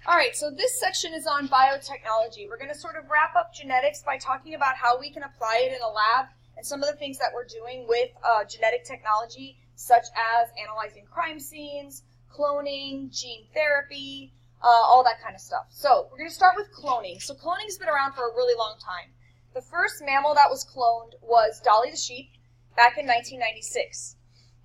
All right, so this section is on biotechnology. We're going to sort of wrap up genetics by talking about how we can apply it in a lab and some of the things that we're doing with genetic technology, such as analyzing crime scenes, cloning, gene therapy, all that kind of stuff. So we're going to start with cloning. So cloning has been around for a really long time. The first mammal that was cloned was Dolly the sheep back in 1996.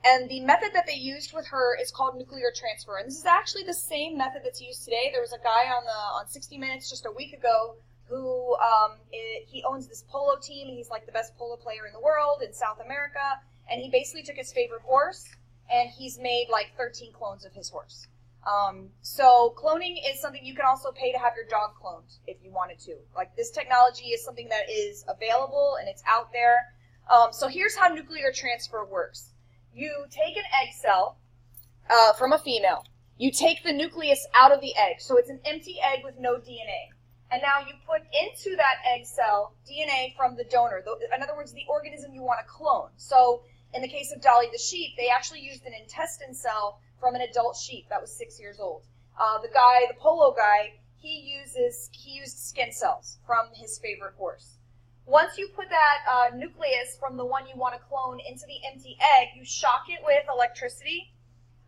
And the method that they used with her is called nuclear transfer. And this is actually the same method that's used today. There was a guy on 60 Minutes just a week ago who he owns this polo team, and he's like the best polo player in the world in South America. And he basically took his favorite horse, and he's made like 13 clones of his horse. So cloning is something you can also pay to have your dog cloned if you wanted to. Like, this technology is something that is available and it's out there. So here's how nuclear transfer works. You take an egg cell from a female. You take the nucleus out of the egg. So it's an empty egg with no DNA. And now you put into that egg cell DNA from the donor. In other words, the organism you want to clone. So in the case of Dolly the sheep, they actually used an intestine cell from an adult sheep that was 6 years old. The polo guy, he used skin cells from his favorite horse. Once you put that nucleus from the one you want to clone into the empty egg, you shock it with electricity,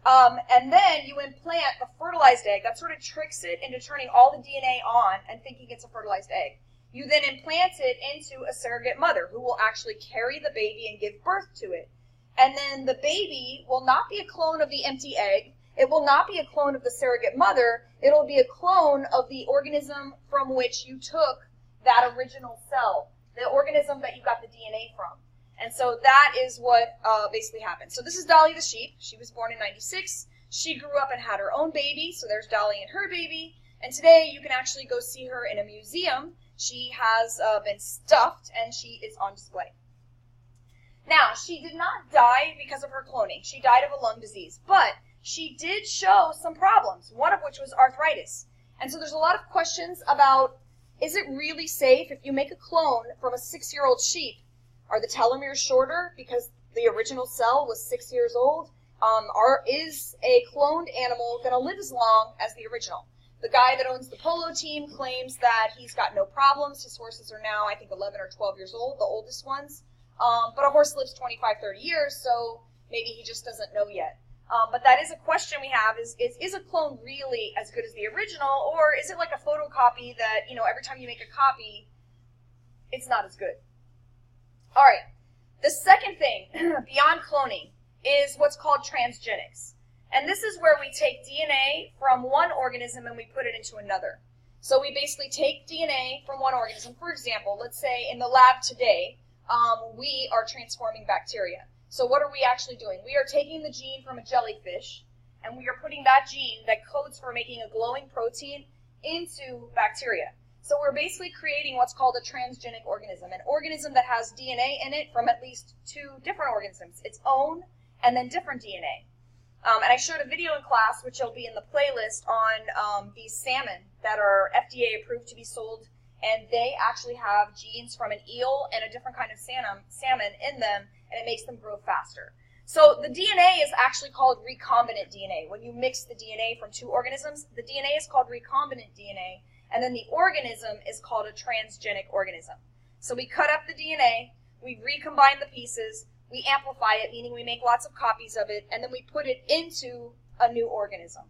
and then you implant the fertilized egg. That sort of tricks it into turning all the DNA on and thinking it's a fertilized egg. You then implant it into a surrogate mother who will actually carry the baby and give birth to it. And then the baby will not be a clone of the empty egg. It will not be a clone of the surrogate mother. It'll be a clone of the organism from which you took that original cell, the organism that you got the DNA from. And so that is what basically happened. So this is Dolly the sheep. She was born in 96. She grew up and had her own baby. So there's Dolly and her baby. And today you can actually go see her in a museum. She has been stuffed and she is on display. Now, she did not die because of her cloning. She died of a lung disease. But she did show some problems, one of which was arthritis. And so there's a lot of questions about, is it really safe if you make a clone from a 6-year-old sheep? Are the telomeres shorter because the original cell was 6 years old? Is a cloned animal going to live as long as the original? The guy that owns the polo team claims that he's got no problems. His horses are now, I think, 11 or 12 years old, the oldest ones. But a horse lives 25, 30 years, so maybe he just doesn't know yet. But that is a question we have, is a clone really as good as the original, or is it like a photocopy that, every time you make a copy, it's not as good? All right, the second thing, beyond cloning, is what's called transgenics. And this is where we take DNA from one organism and we put it into another. So we basically take DNA from one organism. For example, let's say in the lab today, we are transforming bacteria. So what are we actually doing? We are taking the gene from a jellyfish, and we are putting that gene that codes for making a glowing protein into bacteria. So we're basically creating what's called a transgenic organism, an organism that has DNA in it from at least 2 different organisms, its own and then different DNA. And I showed a video in class, which will be in the playlist, on these salmon that are FDA approved to be sold, and they actually have genes from an eel and a different kind of salmon in them, and it makes them grow faster. So the DNA is actually called recombinant DNA. When you mix the DNA from 2 organisms, the DNA is called recombinant DNA, and then the organism is called a transgenic organism. So we cut up the DNA, we recombine the pieces, we amplify it, meaning we make lots of copies of it, and then we put it into a new organism.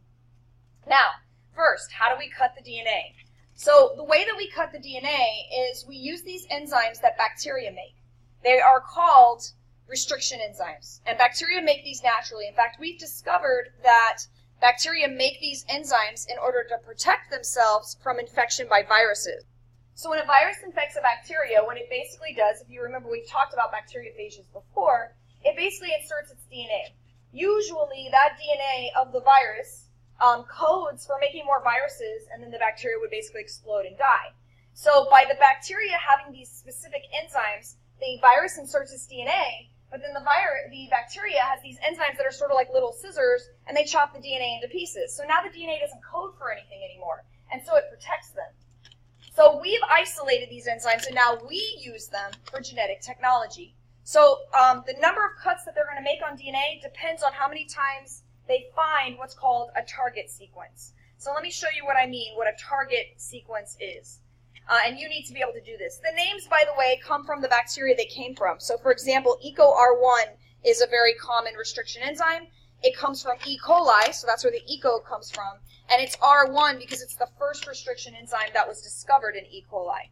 Now, first, how do we cut the DNA? So the way that we cut the DNA is we use these enzymes that bacteria make. They are called restriction enzymes, and bacteria make these naturally. In fact, we've discovered that bacteria make these enzymes in order to protect themselves from infection by viruses. So when a virus infects a bacteria, what it basically does, if you remember we've talked about bacteriophages before, it basically inserts its DNA. Usually that DNA of the virus codes for making more viruses, and then the bacteria would basically explode and die. So by the bacteria having these specific enzymes, the virus inserts its DNA, but then the bacteria has these enzymes that are sort of like little scissors, and they chop the DNA into pieces. So now the DNA doesn't code for anything anymore, and so it protects them. So we've isolated these enzymes, and now we use them for genetic technology. So the number of cuts that they're going to make on DNA depends on how many times they find what's called a target sequence. So let me show you what I mean, what a target sequence is. And you need to be able to do this. The names, by the way, come from the bacteria they came from. So for example, EcoR1 is a very common restriction enzyme. It comes from E. coli, so that's where the eco comes from. And it's R1 because it's the first restriction enzyme that was discovered in E. coli.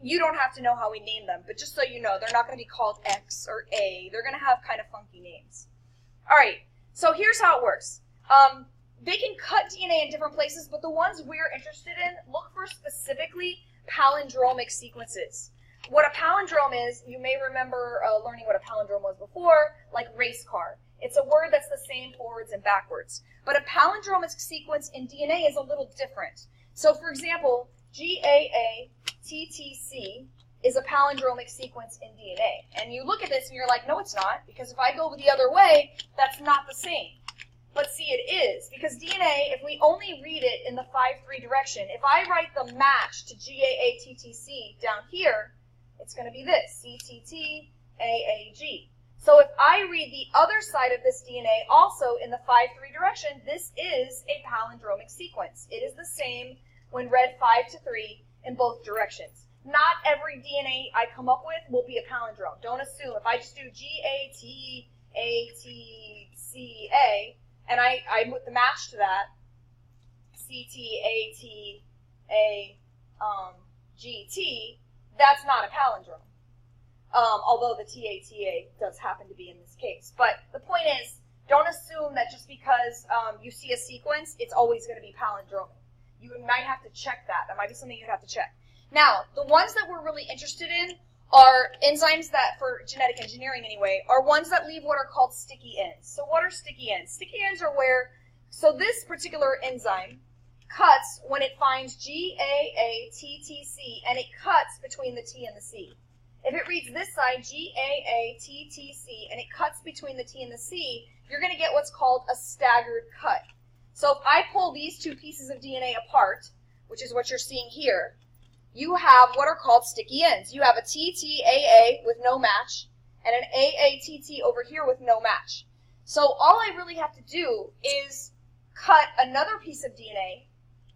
You don't have to know how we name them, but just so you know, they're not going to be called X or A. They're going to have kind of funky names. All right, so here's how it works. They can cut DNA in different places, but the ones we're interested in, look for specifically palindromic sequences. What a palindrome is, you may remember learning what a palindrome was before, like race car. It's a word that's the same forwards and backwards. But a palindromic sequence in DNA is a little different. So for example, GAATTC is a palindromic sequence in DNA. And you look at this and you're like, no, it's not, because if I go the other way, that's not the same. But see, it is, because DNA, if we only read it in the 5-3 direction, if I write the match to GAATTC down here, it's going to be this, CTTAAG. So if I read the other side of this DNA also in the 5-3 direction, this is a palindromic sequence. It is the same when read 5-3 in both directions. Not every DNA I come up with will be a palindrome. Don't assume. If I just do GATATCA, and I put the match to that, CTATAGT, that's not a palindrome. Although the TATA does happen to be in this case. But the point is, don't assume that just because you see a sequence, it's always going to be palindromic. You might have to check that. That might be something you'd have to check. Now, the ones that we're really interested in are enzymes that, for genetic engineering anyway, are ones that leave what are called sticky ends. So what are sticky ends? Sticky ends are where, so this particular enzyme cuts when it finds GAATTC, and it cuts between the T and the C. If it reads this side, GAATTC, and it cuts between the T and the C, you're going to get what's called a staggered cut. So if I pull these two pieces of DNA apart, which is what you're seeing here, you have what are called sticky ends. You have a TTAA with no match and an AATT over here with no match. So all I really have to do is cut another piece of DNA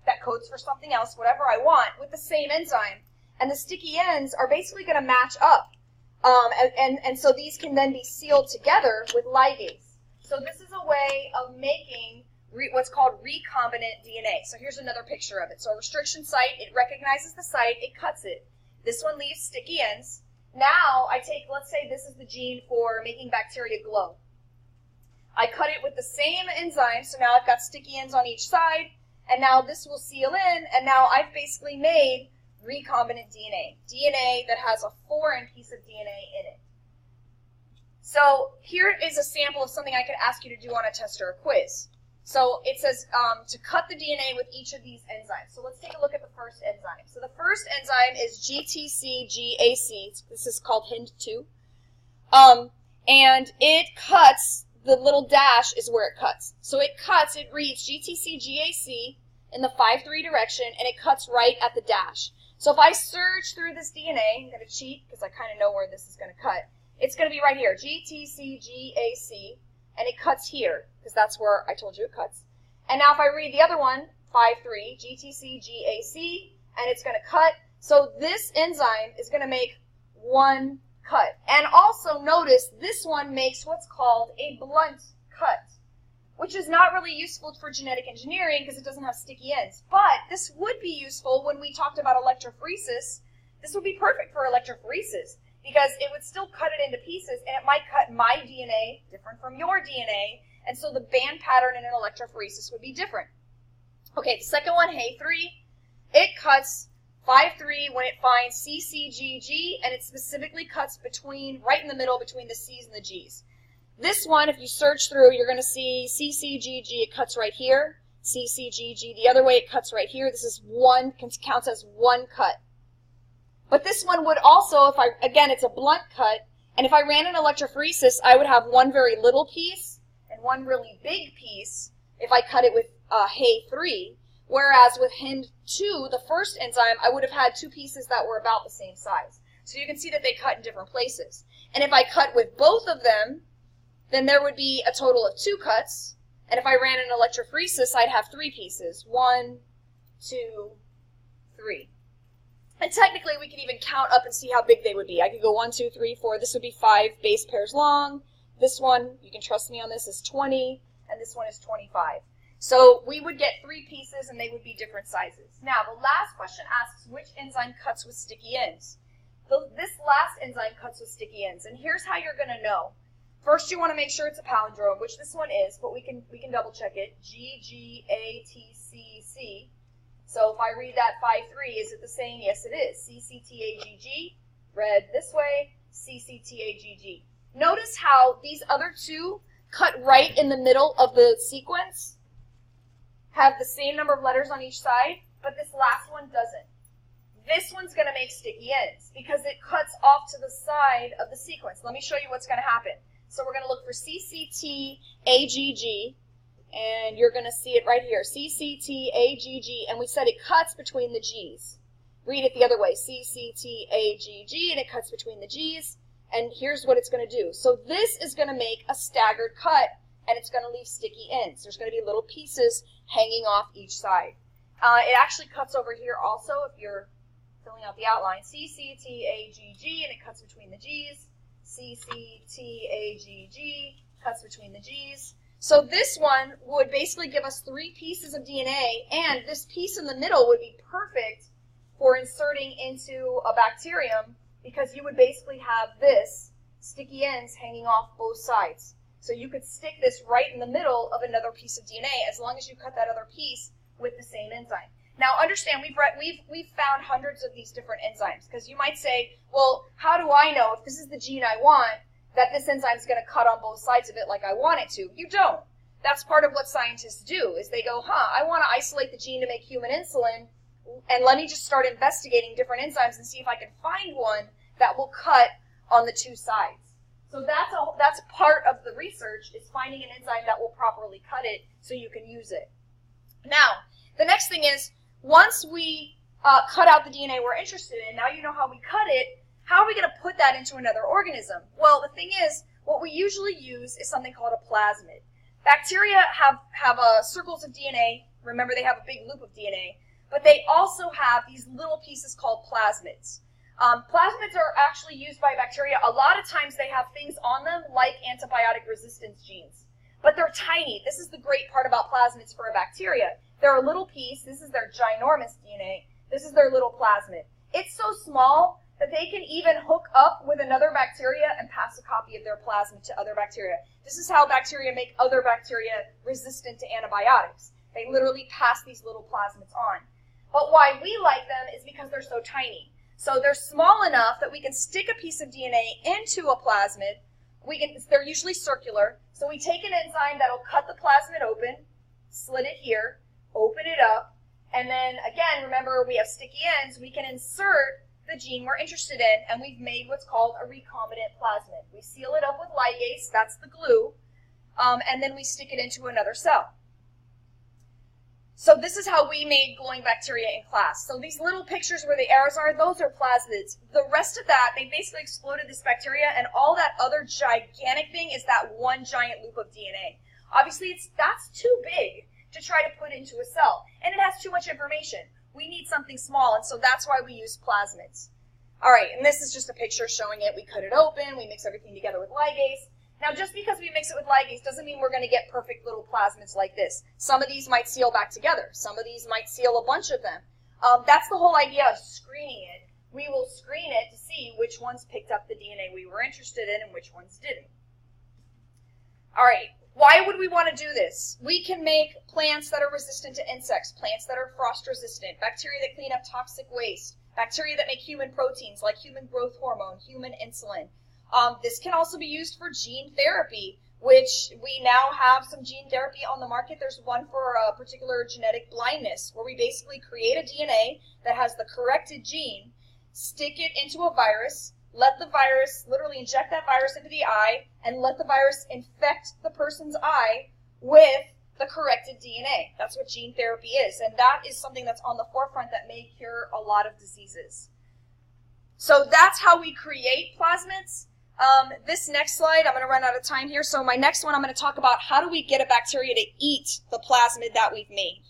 that codes for something else, whatever I want, with the same enzyme. And the sticky ends are basically going to match up. And so these can then be sealed together with ligase. So this is a way of making what's called recombinant DNA. So here's another picture of it. So a restriction site, it recognizes the site, it cuts it. This one leaves sticky ends. Now I take, let's say this is the gene for making bacteria glow. I cut it with the same enzyme, so now I've got sticky ends on each side, and now this will seal in, and now I've basically made recombinant DNA. DNA that has a foreign piece of DNA in it. So here is a sample of something I could ask you to do on a test or a quiz. So it says to cut the DNA with each of these enzymes. So let's take a look at the first enzyme. So the first enzyme is GTCGAC. This is called HIND2. And it cuts, the little dash is where it cuts. So it cuts, it reads GTCGAC in the 5-3 direction, and it cuts right at the dash. So if I search through this DNA, I'm going to cheat because I kind of know where this is going to cut. It's going to be right here, GTCGAC. And it cuts here, because that's where I told you it cuts. And now if I read the other one, 5-3, GTCGAC, and it's going to cut. So this enzyme is going to make one cut. And also notice this one makes what's called a blunt cut, which is not really useful for genetic engineering because it doesn't have sticky ends. But this would be useful when we talked about electrophoresis. This would be perfect for electrophoresis, because it would still cut it into pieces, and it might cut my DNA different from your DNA, and so the band pattern in an electrophoresis would be different. Okay, the second one, Hey3, it cuts 5-3 when it finds CCGG, and it specifically cuts between, right in the middle between the C's and the G's. This one, if you search through, you're going to see CCGG, it cuts right here, CCGG, the other way it cuts right here. This is one, counts as one cut. But this one would also, if again, it's a blunt cut, and if I ran an electrophoresis, I would have one very little piece and one really big piece if I cut it with Hey3, whereas with HIND2, the first enzyme, I would have had two pieces that were about the same size. So you can see that they cut in different places. And if I cut with both of them, then there would be a total of 2 cuts, And if I ran an electrophoresis, I'd have 3 pieces. 1, 2, 3. And technically, we could even count up and see how big they would be. I could go 1, 2, 3, 4. This would be 5 base pairs long. This one, you can trust me on this, is 20, and this one is 25. So we would get 3 pieces, and they would be different sizes. Now, the last question asks, which enzyme cuts with sticky ends? This last enzyme cuts with sticky ends, and here's how you're going to know. First, you want to make sure it's a palindrome, which this one is, but we can double check it. GGATCC. So if I read that 5-3, is it the same? Yes, it is. CCTAGG, read this way, CCTAGG. Notice how these other 2 cut right in the middle of the sequence, have the same number of letters on each side, but this last one doesn't. This one's going to make sticky ends because it cuts off to the side of the sequence. Let me show you what's going to happen. So we're going to look for CCTAGG, and you're going to see it right here, CCTAGG, and we said it cuts between the G's. Read it the other way, CCTAGG, and it cuts between the G's, and here's what it's going to do. So this is going to make a staggered cut, and it's going to leave sticky ends. There's going to be little pieces hanging off each side. It actually cuts over here also if you're filling out the outline. CCTAGG, and it cuts between the G's. CCTAGG, cuts between the G's. So this one would basically give us 3 pieces of DNA, and this piece in the middle would be perfect for inserting into a bacterium because you would basically have this sticky ends hanging off both sides. So you could stick this right in the middle of another piece of DNA as long as you cut that other piece with the same enzyme. Now understand, we've found hundreds of these different enzymes because you might say, well, how do I know if this is the gene I want that this enzyme is going to cut on both sides of it like I want it to? You don't. That's part of what scientists do is they go, I want to isolate the gene to make human insulin, and let me just start investigating different enzymes and see if I can find one that will cut on the 2 sides. So that's part of the research is finding an enzyme that will properly cut it so you can use it. Now, the next thing is, once we cut out the DNA we're interested in, now you know how we cut it, how are we going to put that into another organism? Well, the thing is, what we usually use is something called a plasmid. Bacteria have circles of DNA. Remember, they have a big loop of DNA. But they also have these little pieces called plasmids. Plasmids are actually used by bacteria. A lot of times they have things on them like antibiotic resistance genes. But they're tiny. This is the great part about plasmids for a bacteria. They're a little piece. This is their ginormous DNA. This is their little plasmid. It's so small that they can even hook up with another bacteria and pass a copy of their plasmid to other bacteria. This is how bacteria make other bacteria resistant to antibiotics. They literally pass these little plasmids on. But why we like them is because they're so tiny. So they're small enough that we can stick a piece of DNA into a plasmid. They're usually circular. So we take an enzyme that'll cut the plasmid open, slit it here, open it up, and then again, remember we have sticky ends, we can insert the gene we're interested in, and we've made what's called a recombinant plasmid. We seal it up with ligase, that's the glue, and then we stick it into another cell. So this is how we made glowing bacteria in class. So these little pictures where the arrows are, those are plasmids. The rest of that, they basically exploded this bacteria, and all that other gigantic thing is that one giant loop of DNA. Obviously, that's too big to try to put into a cell, and it has too much information. We need something small, and so that's why we use plasmids. All right, and this is just a picture showing it. We cut it open, we mix everything together with ligase. Now, just because we mix it with ligase doesn't mean we're going to get perfect little plasmids like this. Some of these might seal back together. Some of these might seal a bunch of them. That's the whole idea of screening it. We will screen it to see which ones picked up the DNA we were interested in and which ones didn't. All right, why would we want to do this? We can make plants that are resistant to insects, plants that are frost resistant, bacteria that clean up toxic waste, bacteria that make human proteins like human growth hormone, human insulin. This can also be used for gene therapy, which we now have some gene therapy on the market. There's one for a particular genetic blindness where we basically create a DNA that has the corrected gene, stick it into a virus, let the virus, literally inject that virus into the eye, and let the virus infect the person's eye with the corrected DNA. That's what gene therapy is, and that is something that's on the forefront that may cure a lot of diseases. So that's how we create plasmids. This next slide, I'm going to run out of time here. So my next one, I'm going to talk about how do we get a bacteria to eat the plasmid that we've made.